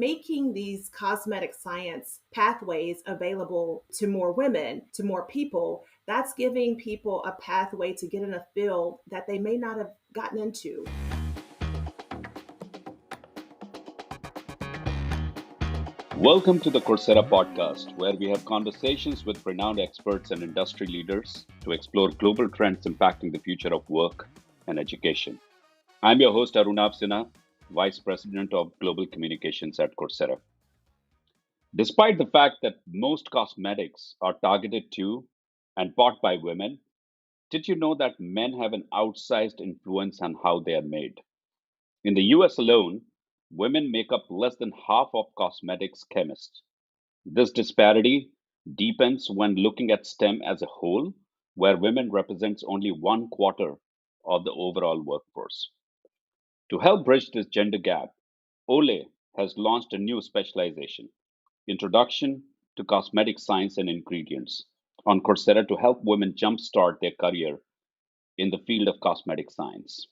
making these cosmetic science pathways available to more women, to more people, that's giving people a pathway to get in a field that they may not have gotten into. Welcome to the Coursera podcast, where we have conversations with renowned experts and industry leaders to explore global trends impacting the future of work and education. I'm your host, Arunab, Vice President of Global Communications at Coursera. Despite the fact that most cosmetics are targeted to and bought by women, did you know that men have an outsized influence on how they are made? In the US alone, women make up less than half of cosmetics chemists. This disparity deepens when looking at STEM as a whole, where women represents only 1/4 of the overall workforce. To help bridge this gender gap, Ole has launched a new specialization, Introduction to Cosmetic Science and Ingredients, on Coursera to help women jumpstart their career in the field of cosmetic science.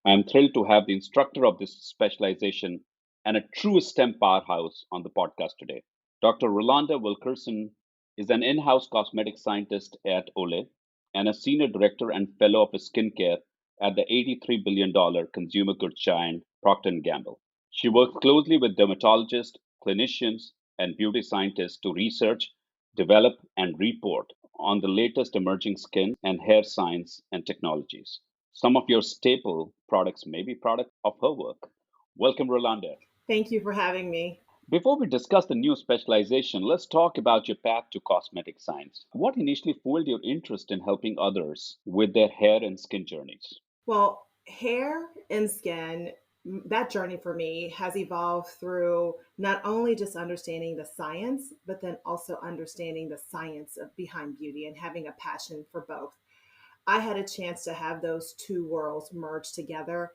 I am thrilled to have the instructor of this specialization and a true STEM powerhouse on the podcast today. Dr. Rolanda Wilkerson is an in-house cosmetic scientist at Ole and a senior director and fellow of skincare at the $83 billion consumer goods giant Procter& Gamble. She works closely with dermatologists, clinicians, and beauty scientists to research, develop, and report on the latest emerging skin and hair science and technologies. Some of your staple products may be products of her work. Welcome, Rolanda. Thank you for having me. Before we discuss the new specialization, let's talk about your path to cosmetic science. What initially fueled your interest in helping others with their hair and skin journeys? Well, hair and skin, that journey for me has evolved through not only just understanding the science, but then also understanding the science behind beauty and having a passion for both. I had a chance to have those two worlds merge together.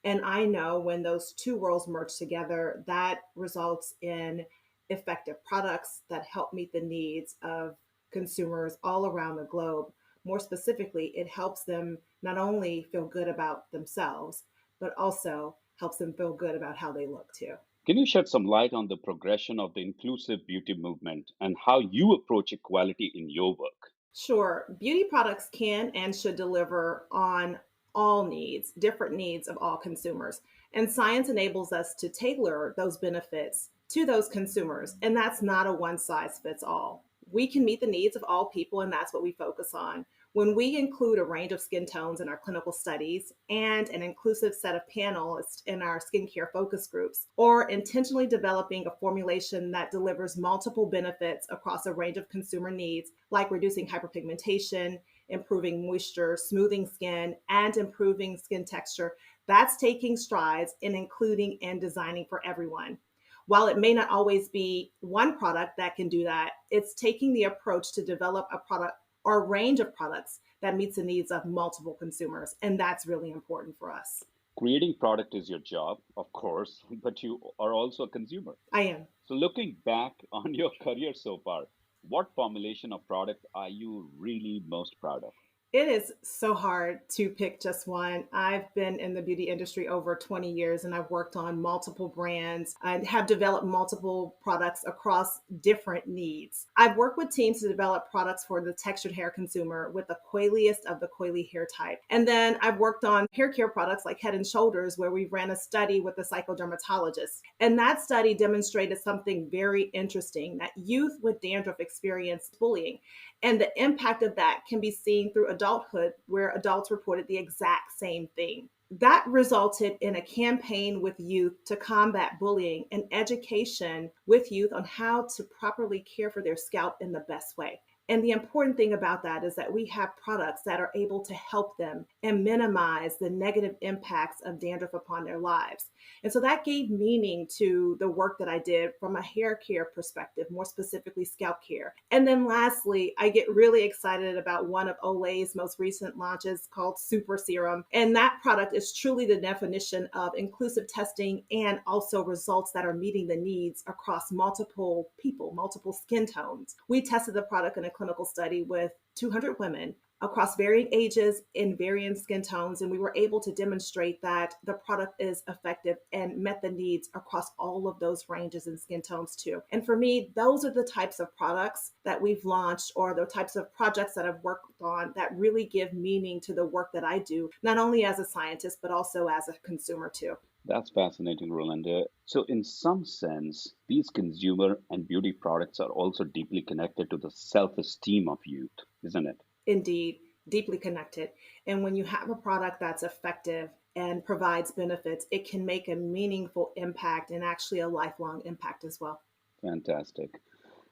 And I know when those two worlds merge together, that results in effective products that help meet the needs of consumers all around the globe. More specifically, it helps them not only feel good about themselves, but also helps them feel good about how they look too. Can you shed some light on the progression of the inclusive beauty movement and how you approach equality in your work? Sure, beauty products can and should deliver on all needs, different needs of all consumers. And science enables us to tailor those benefits to those consumers. And that's not a one size fits all. We can meet the needs of all people, and that's what we focus on. When we include a range of skin tones in our clinical studies and an inclusive set of panelists in our skincare focus groups, or intentionally developing a formulation that delivers multiple benefits across a range of consumer needs, like reducing hyperpigmentation, improving moisture, smoothing skin, and improving skin texture, that's taking strides in including and designing for everyone. While it may not always be one product that can do that, it's taking the approach to develop a product or a range of products that meets the needs of multiple consumers. And that's really important for us. Creating product is your job, of course, but you are also a consumer. I am. So, looking back on your career so far, what formulation of product are you really most proud of? It is so hard to pick just one. I've been in the beauty industry over 20 years and I've worked on multiple brands and have developed multiple products across different needs. I've worked with teams to develop products for the textured hair consumer with the coiliest of the coily hair type. And then I've worked on hair care products like Head and Shoulders, where we ran a study with a psychodermatologist. And that study demonstrated something very interesting, that youth with dandruff experience bullying. And the impact of that can be seen through adulthood, where adults reported the exact same thing. That resulted in a campaign with youth to combat bullying and education with youth on how to properly care for their scalp in the best way. And the important thing about that is that we have products that are able to help them and minimize the negative impacts of dandruff upon their lives. And so that gave meaning to the work that I did from a hair care perspective, more specifically scalp care. And then lastly, I get really excited about one of Olay's most recent launches called Super Serum. And that product is truly the definition of inclusive testing and also results that are meeting the needs across multiple people, multiple skin tones. We tested the product in a clinical study with 200 women across varying ages in varying skin tones. And we were able to demonstrate that the product is effective and met the needs across all of those ranges and skin tones too. And for me, those are the types of products that we've launched or the types of projects that I've worked on that really give meaning to the work that I do, not only as a scientist, but also as a consumer too. That's fascinating, Rolanda. So, in some sense, these consumer and beauty products are also deeply connected to the self esteem of youth, isn't it? Indeed, deeply connected. And when you have a product that's effective and provides benefits, it can make a meaningful impact and actually a lifelong impact as well. Fantastic.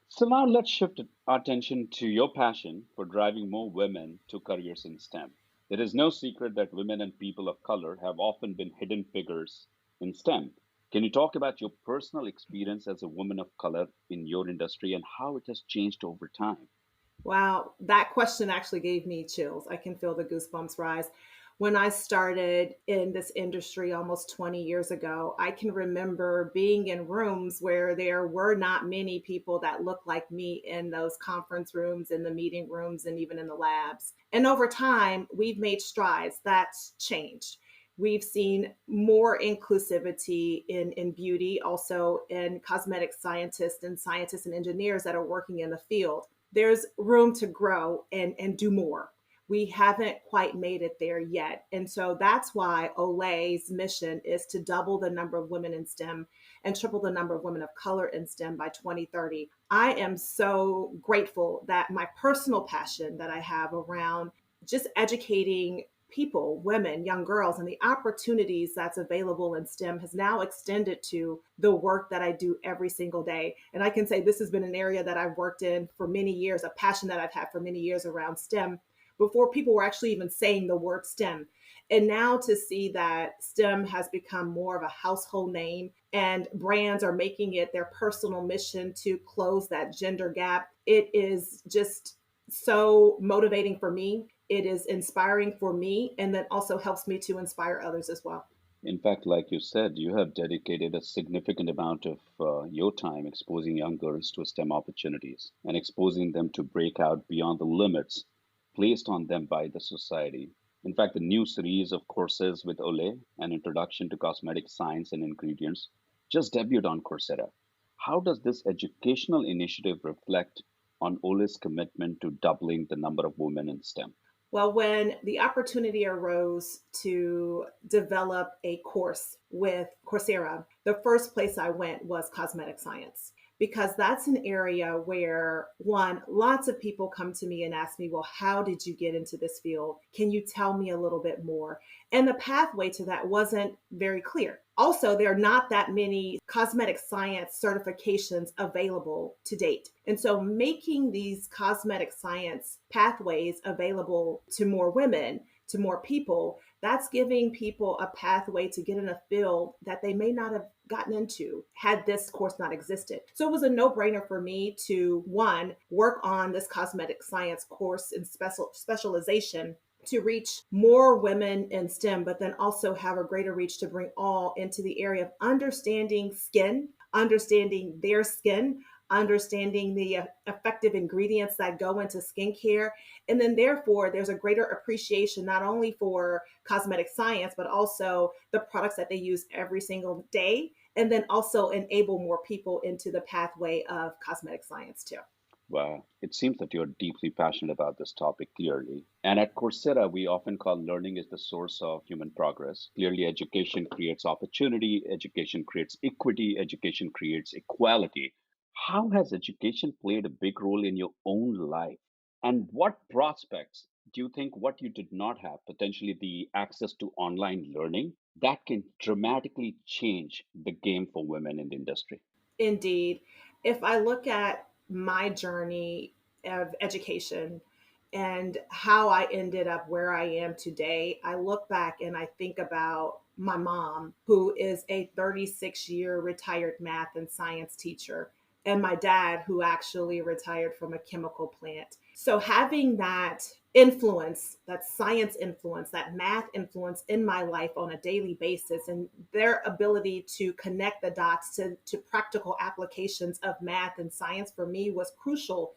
So, now let's shift our attention to your passion for driving more women to careers in STEM. There is no secret that women and people of color have often been hidden figures in STEM. Can you talk about your personal experience as a woman of color in your industry and how it has changed over time? Wow, that question actually gave me chills. I can feel the goosebumps rise. When I started in this industry almost 20 years ago, I can remember being in rooms where there were not many people that looked like me in those conference rooms, in the meeting rooms, and even in the labs. And over time, we've made strides. That's changed. We've seen more inclusivity in beauty, also in cosmetic scientists and engineers that are working in the field. There's room to grow and do more. We haven't quite made it there yet. And so that's why Olay's mission is to double the number of women in STEM and triple the number of women of color in STEM by 2030. I am so grateful that my personal passion that I have around just educating people, women, young girls, and the opportunities that's available in STEM has now extended to the work that I do every single day. And I can say this has been an area that I've worked in for many years, a passion that I've had for many years around STEM before people were actually even saying the word STEM. And now to see that STEM has become more of a household name and brands are making it their personal mission to close that gender gap, it is just so motivating for me. It is inspiring for me, and that also helps me to inspire others as well. In fact, like you said, you have dedicated a significant amount of your time exposing young girls to STEM opportunities and exposing them to break out beyond the limits placed on them by the society. In fact, the new series of courses with Ole, an introduction to cosmetic science and ingredients, just debuted on Coursera. How does this educational initiative reflect on Ole's commitment to doubling the number of women in STEM? Well, when the opportunity arose to develop a course with Coursera, the first place I went was cosmetic science because that's an area where, one, lots of people come to me and ask me, well, how did you get into this field? Can you tell me a little bit more? And the pathway to that wasn't very clear. Also, there are not that many cosmetic science certifications available to date. And so, making these cosmetic science pathways available to more women, to more people, that's giving people a pathway to get in a field that they may not have gotten into had this course not existed. So it was a no-brainer for me to one, work on this cosmetic science course in specialization to reach more women in STEM, but then also have a greater reach to bring all into the area of understanding skin, understanding their skin, understanding the effective ingredients that go into skincare. And then, therefore, there's a greater appreciation not only for cosmetic science, but also the products that they use every single day. And then also enable more people into the pathway of cosmetic science, too. Wow, it seems that you're deeply passionate about this topic clearly. And at Coursera, we often call learning is the source of human progress. Clearly, education creates opportunity, education creates equity, education creates equality. How has education played a big role in your own life? And what prospects do you think what you did not have, potentially the access to online learning, that can dramatically change the game for women in the industry? Indeed. If I look at my journey of education and how I ended up where I am today, I look back and I think about my mom, who is a 36-year retired math and science teacher, and my dad, who actually retired from a chemical plant. So having that influence, that science influence, that math influence in my life on a daily basis, and their ability to connect the dots to practical applications of math and science for me was crucial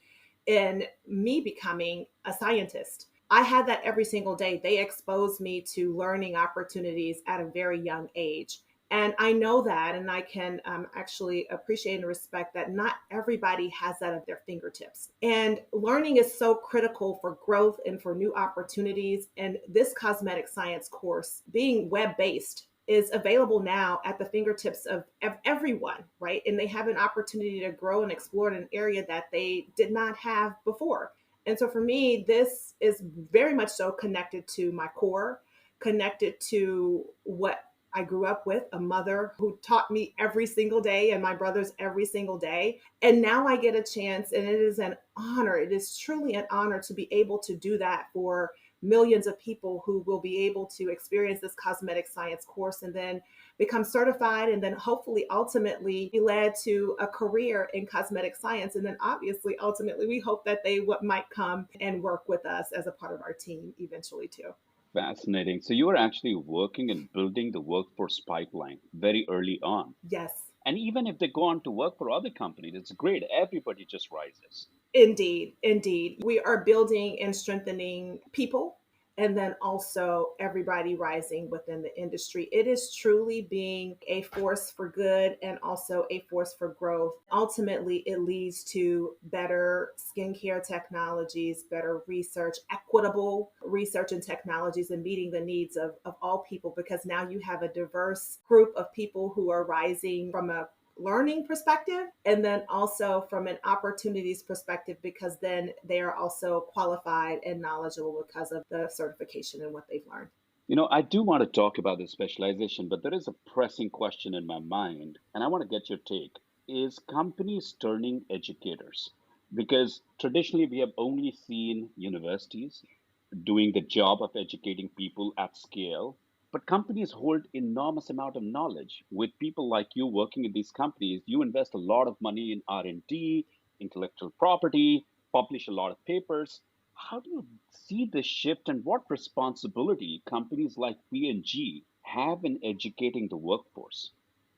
in me becoming a scientist. I had that every single day. They exposed me to learning opportunities at a very young age. And I know that, and I can actually appreciate and respect that not everybody has that at their fingertips. And learning is so critical for growth and for new opportunities. And this cosmetic science course, being web based, is available now at the fingertips of everyone, right? And they have an opportunity to grow and explore in an area that they did not have before. And so for me, this is very much so connected to my core, connected to what I grew up with, a mother who taught me every single day and my brothers every single day. And now I get a chance, and it is an honor. It is truly an honor to be able to do that for millions of people who will be able to experience this cosmetic science course and then become certified and then hopefully ultimately be led to a career in cosmetic science. And then obviously, ultimately, we hope that they what might come and work with us as a part of our team eventually too. Fascinating. So you are actually working and building the workforce pipeline very early on. Yes. And even if they go on to work for other companies, it's great. Everybody just rises. Indeed, indeed. We are building and strengthening people and then also everybody rising within the industry. It is truly being a force for good and also a force for growth. Ultimately, it leads to better skincare technologies, better research, equitable research and technologies, and meeting the needs of all people because now you have a diverse group of people who are rising from a learning perspective and then also from an opportunities perspective because then they are also qualified and knowledgeable because of the certification and what they've learned. I do want to talk about the specialization, but there is a pressing question in my mind, and I want to get your take. Is companies turning educators? Because traditionally we have only seen universities doing the job of educating people at scale, but companies hold enormous amount of knowledge. With people like you working in these companies, you invest a lot of money in R&D, intellectual property, publish a lot of papers. How do you see this shift, and what responsibility companies like P&G have in educating the workforce?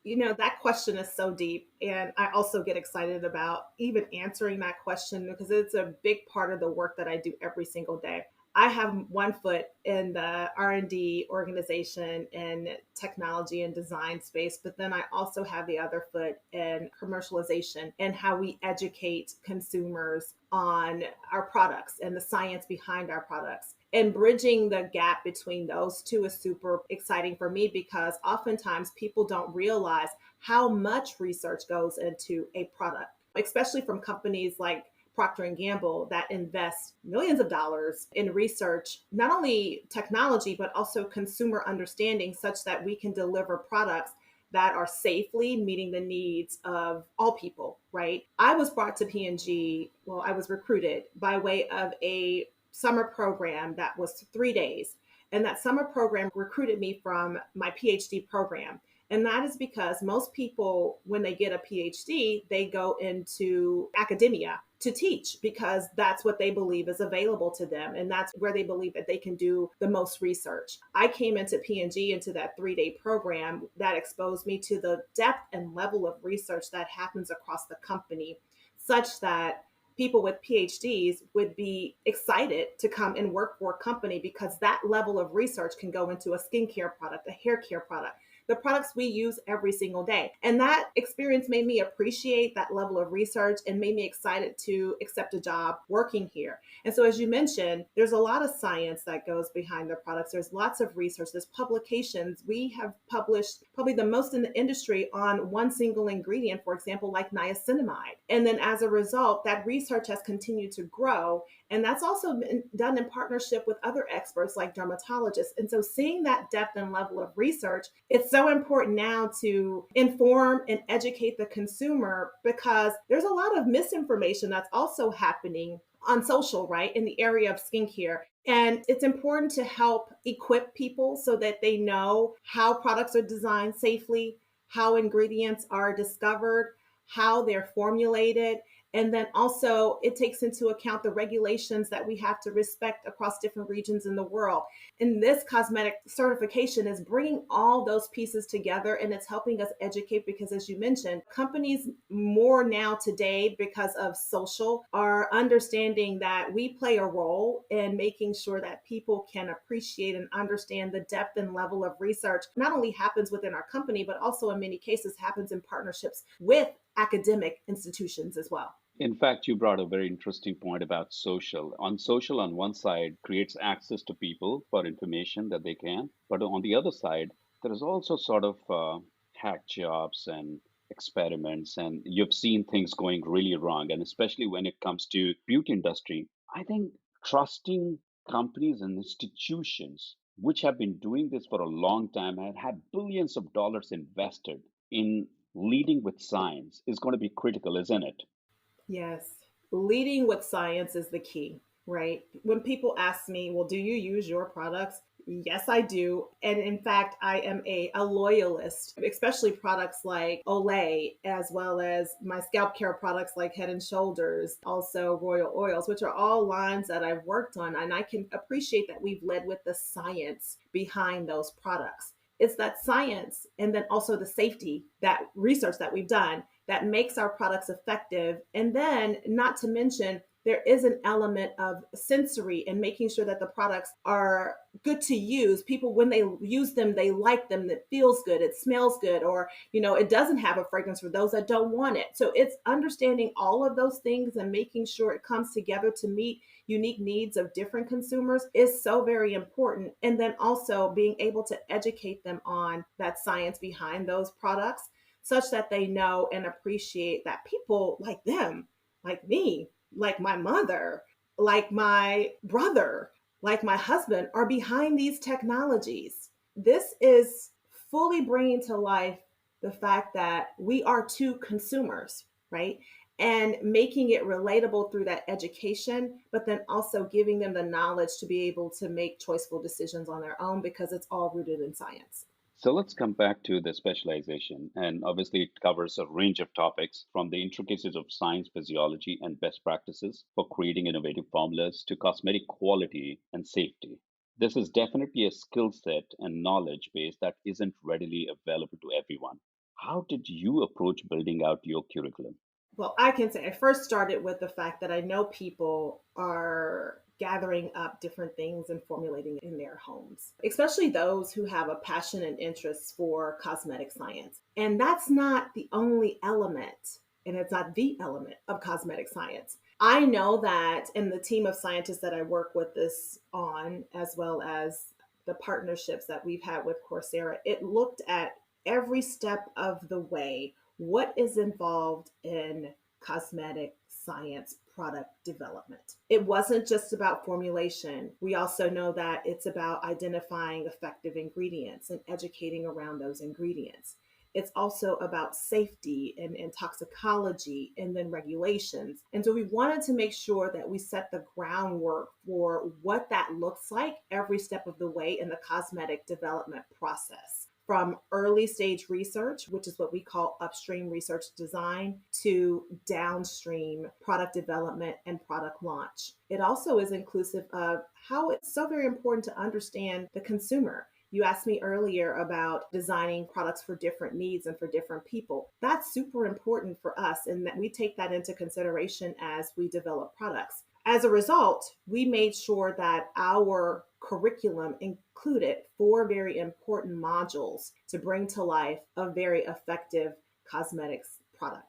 That question is so deep. And I also get excited about even answering that question because it's a big part of the work that I do every single day. I have one foot in the R&D organization and technology and design space, but then I also have the other foot in commercialization and how we educate consumers on our products and the science behind our products. And bridging the gap between those two is super exciting for me because oftentimes people don't realize how much research goes into a product, especially from companies like Procter and Gamble that invest millions of dollars in research, not only technology, but also consumer understanding such that we can deliver products that are safely meeting the needs of all people, right? I was brought to P&G, well, I was recruited by way of a summer program that was 3 days. And that summer program recruited me from my PhD program. And that is because most people, when they get a PhD, they go into academia to teach because that's what they believe is available to them. And that's where they believe that they can do the most research. I came into P&G into that 3 day program that exposed me to the depth and level of research that happens across the company, such that people with PhDs would be excited to come and work for a company because that level of research can go into a skincare product, a hair care product, the products we use every single day. And that experience made me appreciate that level of research and made me excited to accept a job working here. And so, as you mentioned, there's a lot of science that goes behind their products. There's lots of research, there's publications. We have published probably the most in the industry on one single ingredient, for example, like niacinamide. And then as a result, that research has continued to grow. And that's also been done in partnership with other experts like dermatologists. And so seeing that depth and level of research, it's so important now to inform and educate the consumer because there's a lot of misinformation that's also happening on social, right, in the area of skincare. And it's important to help equip people so that they know how products are designed safely, how ingredients are discovered, how they're formulated, And then also, it takes into account the regulations that we have to respect across different regions in the world. And this cosmetic certification is bringing all those pieces together, and it's helping us educate because, as you mentioned, companies more now today, because of social, are understanding that we play a role in making sure that people can appreciate and understand the depth and level of research not only happens within our company, but also in many cases happens in partnerships with academic institutions as well. In fact, you brought a very interesting point about social. On social, on one side, creates access to people for information that they can, but on the other side, there is also sort of hack jobs and experiments, and you've seen things going really wrong. And especially when it comes to beauty industry, I think trusting companies and institutions which have been doing this for a long time and had billions of dollars invested in leading with science is going to be critical, isn't it? Yes. Leading with science is the key, right? When people ask me, well, do you use your products? Yes, I do. And in fact, I am a loyalist, especially products like Olay, as well as my scalp care products like Head and Shoulders, also Royal Oils, which are all lines that I've worked on. And I can appreciate that we've led with the science behind those products. It's that science and then also the safety, that research that we've done that makes our products effective. And then, not to mention, there is an element of sensory and making sure that the products are good to use. People, when they use them, they like them. It feels good. It smells good. Or, it doesn't have a fragrance for those that don't want it. So it's understanding all of those things and making sure it comes together to meet unique needs of different consumers is so very important. And then also being able to educate them on that science behind those products such that they know and appreciate that people like them, like me, like my mother, like my brother, like my husband are behind these technologies. This is fully bringing to life the fact that we are two consumers, right? And making it relatable through that education, but then also giving them the knowledge to be able to make choiceful decisions on their own because it's all rooted in science. So let's come back to the specialization. And obviously, it covers a range of topics from the intricacies of science, physiology, and best practices for creating innovative formulas to cosmetic quality and safety. This is definitely a skill set and knowledge base that isn't readily available to everyone. How did you approach building out your curriculum? Well, I can say I first started with the fact that I know people are gathering up different things and formulating in their homes, especially those who have a passion and interest for cosmetic science. And that's not the only element, and it's not the element of cosmetic science. I know that in the team of scientists that I work with this on, as well as the partnerships that we've had with Coursera, it looked at every step of the way what is involved in cosmetic science product development. It wasn't just about formulation. We also know that it's about identifying effective ingredients and educating around those ingredients. It's also about safety and toxicology and then regulations. And so we wanted to make sure that we set the groundwork for what that looks like every step of the way in the cosmetic development process, from early stage research, which is what we call upstream research design, to downstream product development and product launch. It also is inclusive of how it's so very important to understand the consumer. You asked me earlier about designing products for different needs and for different people. That's super important for us, and that we take that into consideration as we develop products. As a result, we made sure that our curriculum included four very important modules to bring to life a very effective cosmetics product.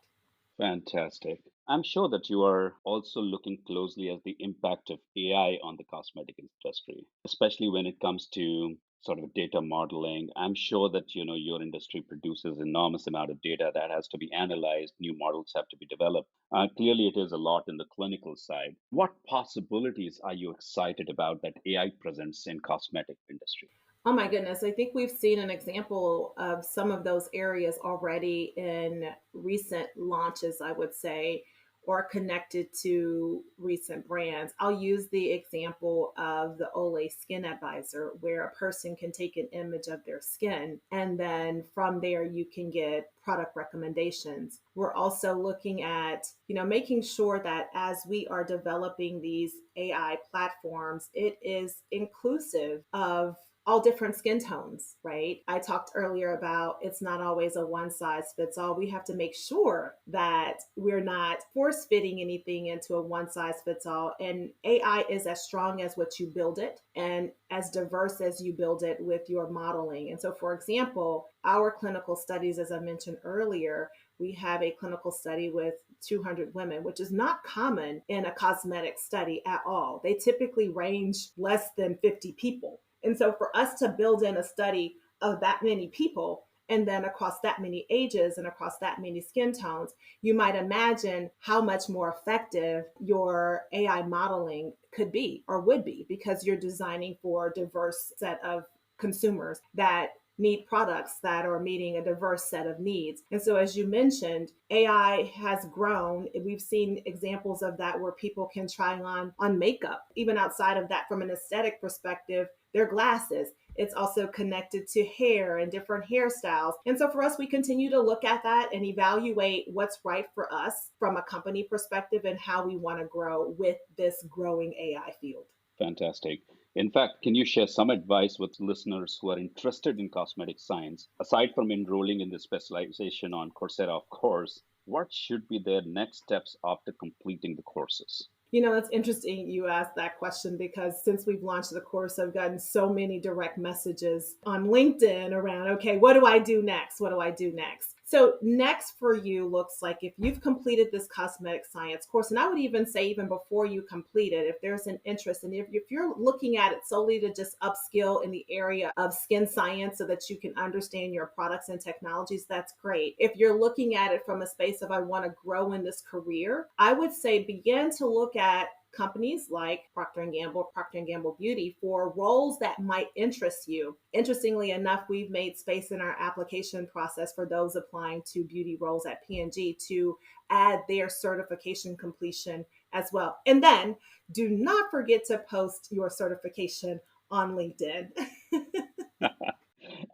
Fantastic. I'm sure that you are also looking closely at the impact of AI on the cosmetic industry, especially when it comes to sort of data modeling. I'm sure that your industry produces enormous amount of data that has to be analyzed, new models have to be developed. Clearly, it is a lot in the clinical side. What possibilities are you excited about that AI presents in cosmetic industry? Oh my goodness, I think we've seen an example of some of those areas already in recent launches, I would say. or connected to recent brands. I'll use the example of the Olay Skin Advisor, where a person can take an image of their skin, and then from there you can get product recommendations. We're also looking at, making sure that as we are developing these AI platforms, it is inclusive of all different skin tones, right? I talked earlier about it's not always a one size fits all. We have to make sure that we're not force fitting anything into a one size fits all. And AI is as strong as what you build it and as diverse as you build it with your modeling. And so, for example, our clinical studies, as I mentioned earlier, we have a clinical study with 200 women, which is not common in a cosmetic study at all. They typically range less than 50 people. And so for us to build in a study of that many people and then across that many ages and across that many skin tones, you might imagine how much more effective your AI modeling could be or would be, because you're designing for a diverse set of consumers that need products that are meeting a diverse set of needs. And so, as you mentioned, AI has grown. We've seen examples of that where people can try on makeup. Even outside of that, from an aesthetic perspective, their glasses. It's also connected to hair and different hairstyles. And so for us, we continue to look at that and evaluate what's right for us from a company perspective and how we want to grow with this growing AI field. Fantastic. In fact, can you share some advice with listeners who are interested in cosmetic science? Aside from enrolling in the specialization on Coursera, of course, what should be their next steps after completing the courses? It's interesting you asked that question, because since we've launched the course, I've gotten so many direct messages on LinkedIn around, okay, what do I do next? What do I do next? So next for you looks like if you've completed this cosmetic science course, and I would even say even before you complete it, if there's an interest, and if you're looking at it solely to just upskill in the area of skin science so that you can understand your products and technologies, that's great. If you're looking at it from a space of I want to grow in this career, I would say begin to look at companies like Procter & Gamble Beauty for roles that might interest you. Interestingly enough, we've made space in our application process for those applying to beauty roles at P&G to add their certification completion as well. And then do not forget to post your certification on LinkedIn.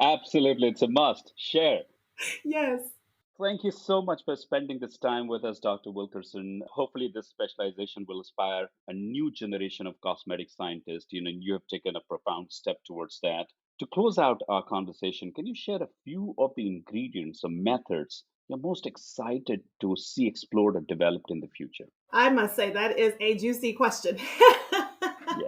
Absolutely, it's a must. Share. Yes. Thank you so much for spending this time with us, Dr. Wilkerson. Hopefully, this specialization will inspire a new generation of cosmetic scientists. You have taken a profound step towards that. To close out our conversation, can you share a few of the ingredients or methods you're most excited to see explored or developed in the future? I must say that is a juicy question.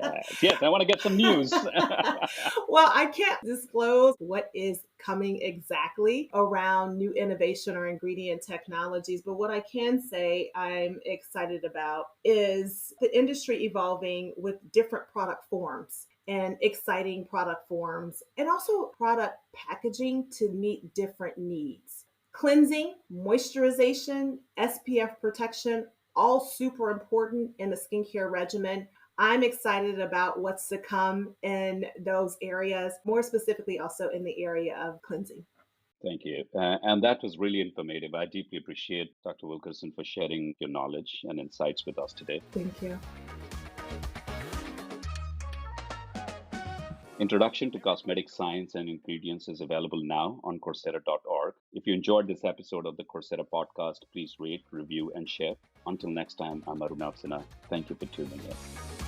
Yes, yes, I want to get some news. Well, I can't disclose what is coming exactly around new innovation or ingredient technologies, but what I can say I'm excited about is the industry evolving with different product forms and exciting product forms, and also product packaging to meet different needs. Cleansing, moisturization, SPF protection, all super important in the skincare regimen. I'm excited about what's to come in those areas, more specifically also in the area of cleansing. Thank you. And that was really informative. I deeply appreciate Dr. Wilkerson for sharing your knowledge and insights with us today. Thank you. Introduction to Cosmetic Science and Ingredients is available now on Coursera.org. If you enjoyed this episode of the Coursera podcast, please rate, review, and share. Until next time, I'm Arun Sinha. Thank you for tuning in.